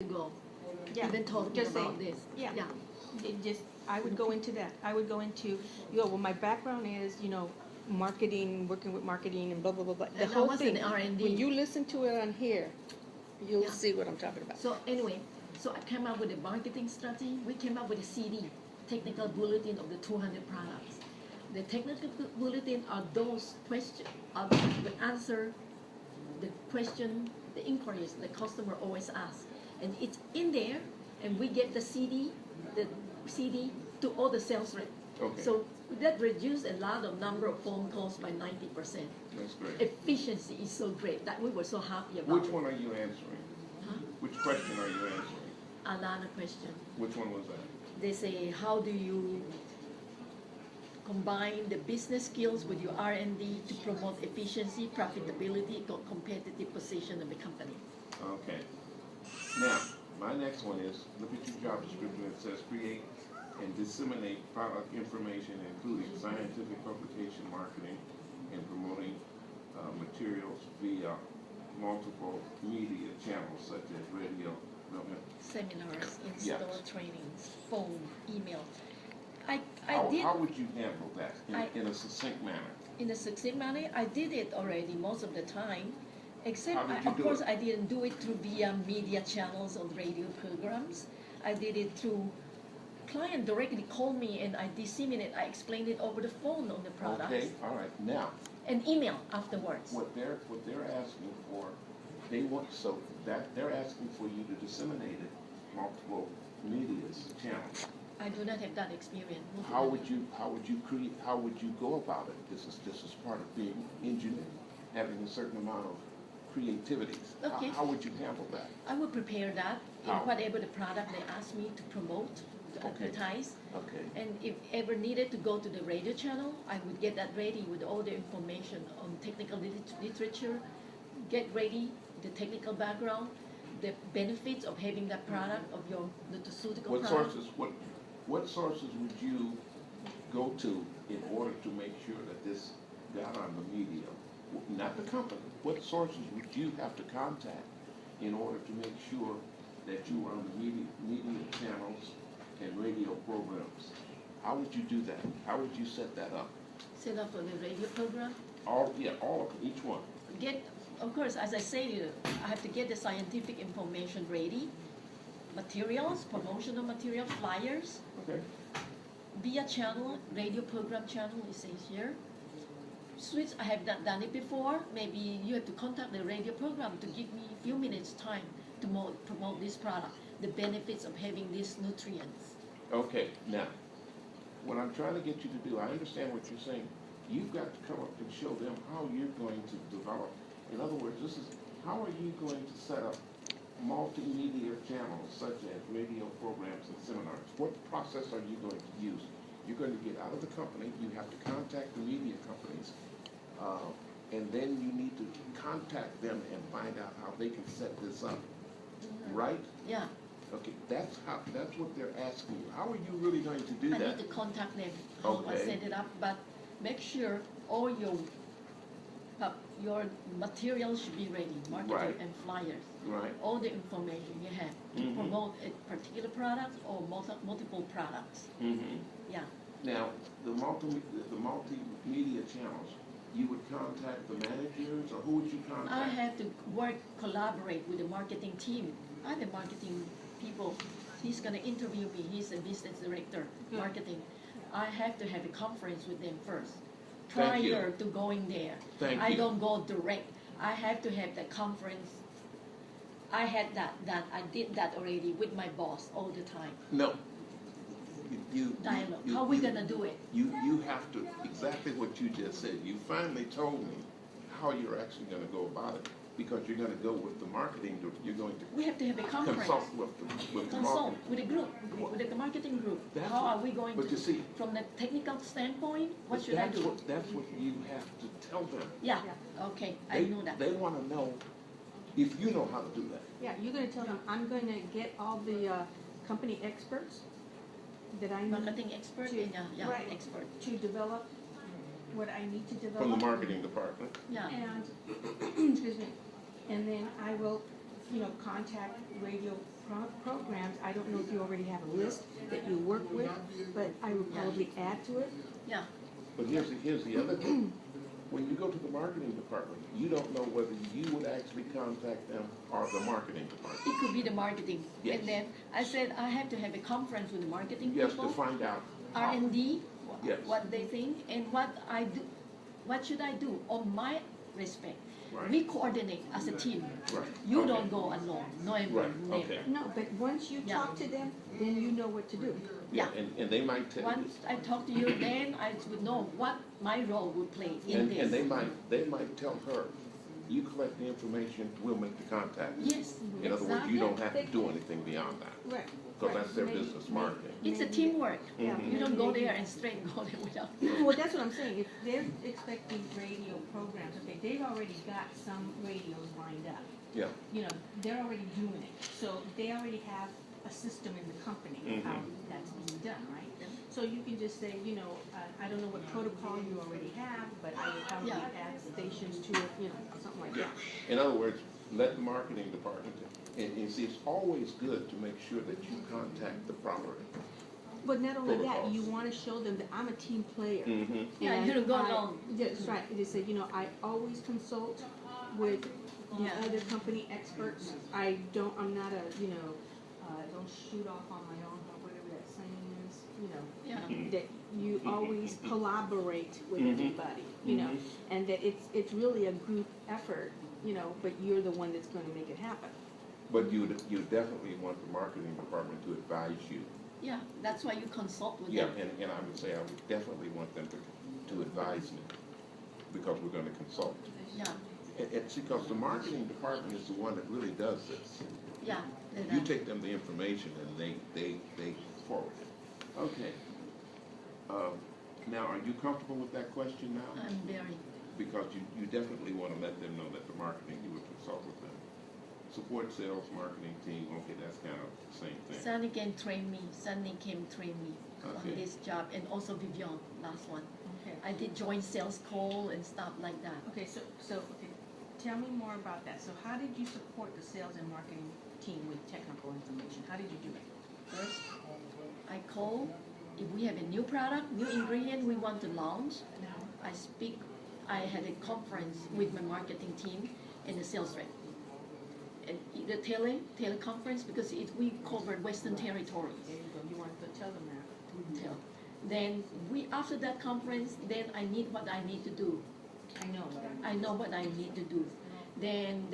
ago, Yeah, even talking just about say, this. yeah. Yeah. I would go into that. I would go into, well, my background is, marketing, working with marketing and blah, blah, blah, blah. The And I whole was in thing. R&D. When you listen to it on here, you'll Yeah. see what I'm talking about. So anyway, so I came up with a marketing strategy. We came up with a CD, technical bulletin of the 200 products. The technical bulletin are those questions, the answer, the question, the inquiries the customer always asks. And it's in there, and we get the CD to all the sales reps. Okay. So that reduced a lot of number of phone calls by 90%. That's great. Efficiency is so great that we were so happy about Which it. one are you answering? Huh? Which question are you answering? Another question. Which one was that? They say, how do you combine the business skills with your R&D to promote efficiency, profitability, competitive position of the company? Okay. Now, my next one is, look at your job description. It says create and disseminate product information, including scientific publication, marketing, and promoting materials via multiple media channels such as radio. Seminars, in-store Yes. trainings, phone, email. How would you handle that in a succinct manner? In a succinct manner, I did it already most of the time, except, How did you of do course, it? I didn't do it through via media channels or radio programs. I did it through client directly called me and I disseminate. I explained it over the phone on the products. Okay, all right. Now, And email afterwards. what they're asking for, they're asking for you to disseminate it multiple media's channels. I do not have that experience. How would you go about it? This is part of being engineer, having a certain amount of creativity. Okay. How would you handle that? I would prepare that in How? whatever the product they ask me to promote, to Okay. advertise. Okay. And if ever needed to go to the radio channel, I would get that ready with all the information on technical literature, get ready the technical background, the benefits of having that product of your nutraceutical What product. sources would you go to in order to make sure that this got on the media? Not the company. What sources would you have to contact in order to make sure that you were on the media channels and radio programs? How would you do that? How would you set that up? Set up for the radio program. All of them, each one. Of course, as I say, I have to get the scientific information ready, materials, promotional material, flyers, Okay. via channel, radio program channel, it says here. Switch, I have not done it before. Maybe you have to contact the radio program to give me a few minutes time to promote this product, the benefits of having these nutrients. Okay, now, what I'm trying to get you to do, I understand what you're saying. You've got to come up and show them how you're going to develop. In other words, how are you going to set up multimedia channels such as radio programs and seminars? What process are you going to use? You're going to get out of the company, you have to contact the media companies, and then you need to contact them and find out how they can set this up, right? Yeah, Okay, that's what they're asking you. How are you really going to do I that? need to contact them, how I Okay. set it up, but make sure all your materials should be ready, marketing Right. and flyers. Right. All the information you have to Mhm. promote a particular product or multiple products. Mm-hmm. Yeah. Now, the multimedia channels, you would contact the managers, or who would you contact? I have to collaborate with the marketing team. I have the marketing people. He's gonna interview me. He's a business director, marketing. I have to have a conference with them first, Thank you. prior to going there. Thank I you. don't go direct. I have to have the conference. I had that. I did that already with my boss all the time. No. Dialogue. How we gonna do it? You have to, exactly what you just said. You finally told me how you're actually going to go about it, because you're going to go with the marketing group. You're going to We have to have a conference. consult with the Consult marketing. with a group, with the marketing group. That's How what- are we going but to, you see- from the technical standpoint, what should I do? That's what you have to tell them. Yeah, okay, I know that. They want to know if you know how to do that. Yeah, you're gonna tell them, I'm gonna get all the company experts that I need Marketing expert, to- yeah, right. expert, to develop what I need to develop. From the marketing department. yeah. And, excuse me, and then I will, contact radio programs, I don't know if you already have a list that you work with, but I would probably add to it. Yeah, But here's the other thing. When you go to the marketing department, you don't know whether you would actually contact them or the marketing department. it could be the marketing. Yes. And then I said I have to have a conference with the marketing Yes, to people, find out how. R&D, Yes. what they think, and what I do, what should I do on my respect. Right. We coordinate as a team. Right. You Okay. don't go alone, never, Right, never. okay. No, but once you Yeah. talk to them, then you know what to do. Yeah, and they might tell you. Once I talk to you, then I would know what my role would play in And this. they might tell her, you collect the information, we'll make the contact. Yes, In other words, you exactly. don't have to do anything beyond that, Right. because that's their business marketing. It's a teamwork. Mhm. You don't go there and straight go there without. Well, that's what I'm saying, if they're expecting radio programs, okay, they've already got some radios lined up. Yeah, You know, they're already doing it, so they already have a system in the company of how that's being done, right? So you can just say, you know, I don't know what protocol you already have, but I would probably Yeah. add stations to it, you know, something like yeah. that. In other words, let the marketing department, and see, it's always good to make sure that you contact the proper. But not only that, Protocols. you wanna show them that I'm a team player. Mm-hmm. Yeah, And you don't go I- alone. That's right, they say, you know, I always consult with the Yeah. other company experts. I'm not a, you know, don't shoot off on my own, or whatever that saying is, you know. Yeah. That you always collaborate with Mhm. everybody, you know, and that it's really a group effort, you know, but you're the one that's gonna make it happen. But you definitely want the marketing department to advise you. Yeah, that's why you consult with Yeah, them. and I would say I would definitely want them to advise me, because we're gonna consult. Yeah, It's because the marketing department is the one that really does this. yeah. they're You that. take them the information and they forward it. Okay. Now, are you comfortable with that question now? I'm very, Because you definitely want to let them know that the marketing, you would consult with them. Support sales, marketing team, okay, that's kind of the same thing. Sunny can train me, Sunny can train me Okay. on this job, and also Vivian, last one. Okay. I did joint sales call and stuff like that. Okay, so, okay, tell me more about that. So how did you support the sales and marketing team with technical information? How did you do it? First, I call, if we have a new product, new ingredient we want to launch, I had a conference with my marketing team and the sales rep. And the teleconference, because we covered Western territories. There you go, you wanted to tell them that. Tell. Then after that conference, then I need what I need to do. I know. I know what I need to do. Then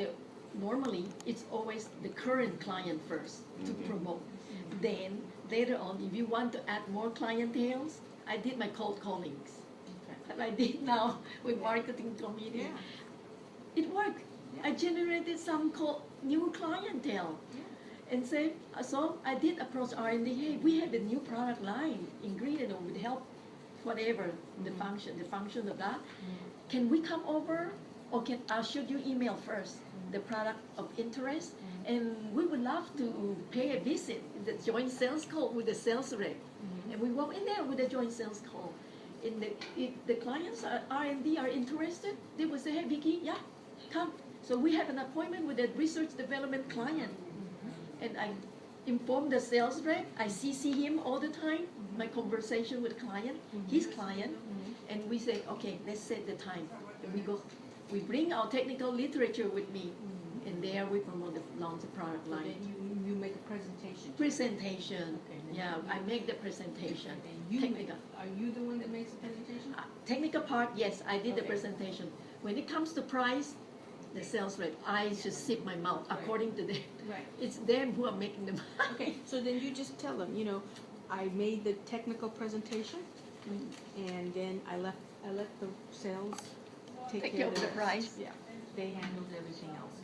normally it's always the current client first to promote. Then later on, if you want to add more clienteles, I did my cold callings. Okay. And I did now with marketing committee. Yeah. It worked. I generated some new clientele. And so I did approach R&D, hey, we have a new product line, ingredient that would help whatever the function of that. Can we come over, or should you email first the product of interest? And we would love to pay a visit, the joint sales call with the sales rep. And we walk in there with a joint sales call. And if the clients are R&D are interested, they will say, hey, Vicky, yeah, come. So we have an appointment with a research development client. And I inform the sales rep, I CC him all the time, my conversation with client, his client, and we say, okay, let's set the time. And we bring our technical literature with me, and there we promote the launch the product So line. then you make a presentation. Presentation, Okay. yeah, I make the presentation. And you Technical. are you the one that makes the presentation? Technical part, yes, I did the Okay. presentation. When it comes to price, the sales rep, I just zip my mouth according to them. Right. It's them who are making the money. Okay, so then you just tell them, you know, I made the technical presentation, and then I let the sales take care of the rest. price. Yeah, they handled everything else.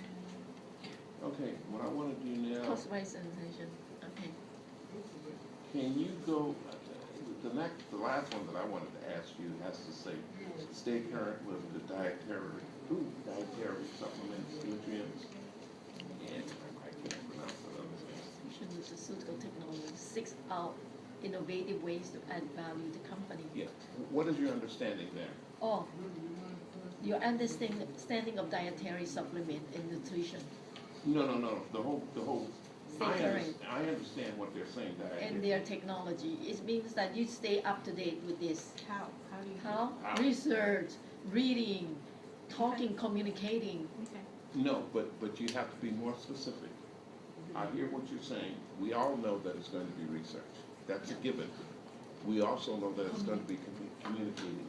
Okay, what I want to do now, Cost price presentation, okay. can you go, the last one that I wanted to ask you has to say, stay current with the dietary supplements, nutrients, and I can't pronounce the other thing. Fusion with the pharmaceutical technology, 6 out innovative ways to add value to company. Yeah, what is your understanding there? Oh, your understanding of dietary supplement and nutrition. No, the whole current. I understand what they're saying, Diane. And their technology. It means that you stay up to date with this. How do you? How? How? Research, reading, talking, communicating. Okay. No, but you have to be more specific. I hear what you're saying. We all know that it's going to be research. That's a given. We also know that it's going to be communicating.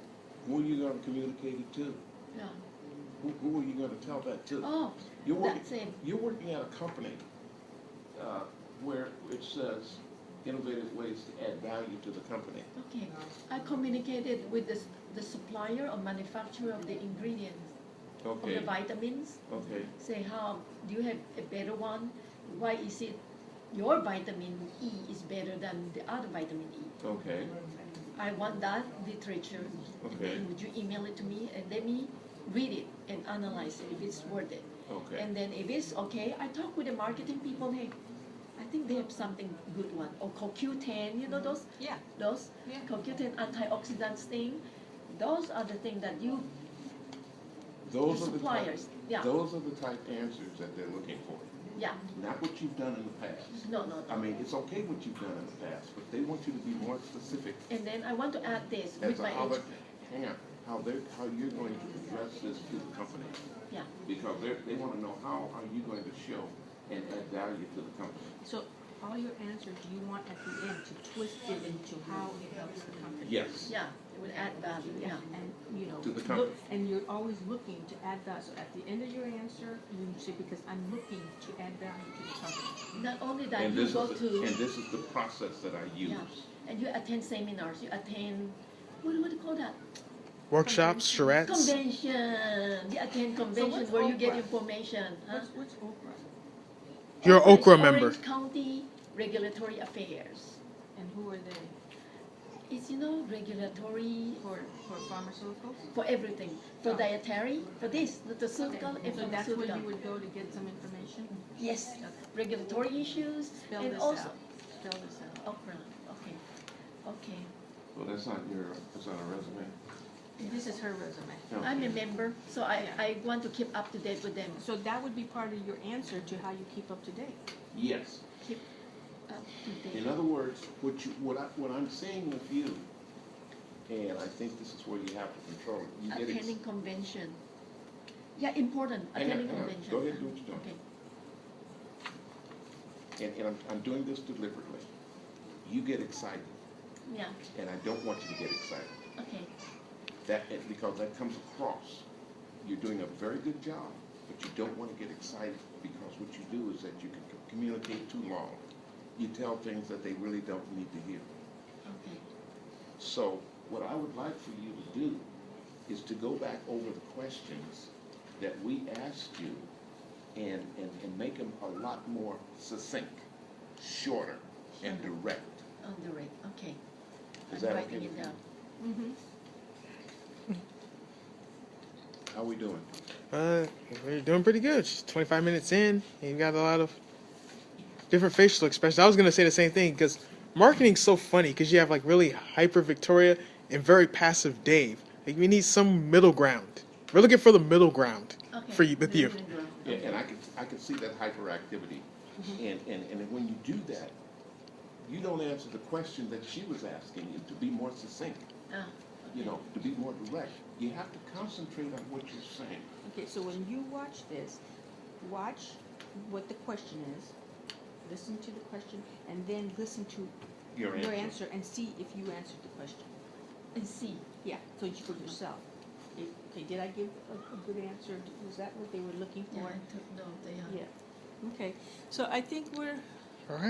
Who are you going to communicate it to? Yeah. Who are you going to tell that to? Oh, You're working, that's it. you're working at a company where it says innovative ways to add value to the company. Okay. I communicated with the supplier or manufacturer of the ingredients of Okay, the vitamins. okay, Say, how do you have a better one? Why is it your vitamin E is better than the other vitamin E? okay, I want that literature. And Okay. then would you email it to me and let me read it and analyze it if it's worth it. okay. And then if it's okay, I talk with the marketing people. Hey, I think they have something good one. Or CoQ10, you know those? Yeah. Those Yeah. CoQ10 antioxidants thing. Those are the things that you, the Those are the type, suppliers. Yeah, those are the type answers that they're looking for. yeah. Not what you've done in the past. No, no, I no. mean, it's okay what you've done in the past, but they want you to be more specific And then I want to add this as with to my how, age. hang on, how you're going to address this to the company. Yeah. Because they want to know how are you going to show and add value to the company. So all your answers you want at the end to twist it into how it helps the company. Yes. Yeah, it would add value. Yeah. And, you know, To the look, company. and you're always looking to add value. So at the end of your answer, you say, because I'm looking to add value to the company. Not only that, And you this go is, to and this is the process that I use. Yeah. And you attend seminars. You attend what do you call that? Workshops, charrettes. Convention. You attend convention what's where you get Okra? information. Huh? What's Okra? You're an is Okra member. Orange County Regulatory Affairs. And who are they? It's regulatory For pharmaceuticals? for everything. For Oh. dietary, for this, nutraceutical and So that's where pharmaceutical. you would go to get some information? Yes, regulatory issues Spell and this also out. Spell this out. okra. Okay, okay. Well, that's on a resume. This is her resume. I'm a member, so I want to keep up to date with them. So that would be part of your answer to how you keep up to date. Yes. Keep up to date. In other words, what I'm seeing with you, and I think this is where you have to control it. You get Attending convention. Yeah, important. Hang on, Attending hang on. convention. Go ahead and do what you're doing. Okay. And I'm doing this deliberately. You get excited, Yeah. and I don't want you to get excited. Okay. Because that comes across. You're doing a very good job, but you don't want to get excited because what you do is that you can communicate too long. You tell things that they really don't need to hear. Okay. So what I would like for you to do is to go back over the questions that we asked you and make them a lot more succinct, shorter, and direct. On the rate. Okay. Is I'm that writing okay it with you? down. Mm-hmm. How we doing? We're doing pretty good. Just 25 minutes in, and you got a lot of different facial expressions. I was gonna say the same thing because marketing's so funny because you have like really hyper Victoria and very passive Dave. Like we need some middle ground. We're looking for the middle ground Okay. for you with you. Yeah, and I can see that hyperactivity. And when you do that, you don't answer the question that she was asking you to be more succinct, Ah, you know, to be more direct. You have to concentrate on what you're saying. Okay, so when you watch this, watch what the question is, listen to the question, and then listen to Your your answer. answer and see if you answered the question. and see. Yeah, so you for yourself. Okay, did I give a good answer? Was that what they were looking Yeah, for? I took note. Yeah. Yeah. Okay, so I think we're All right.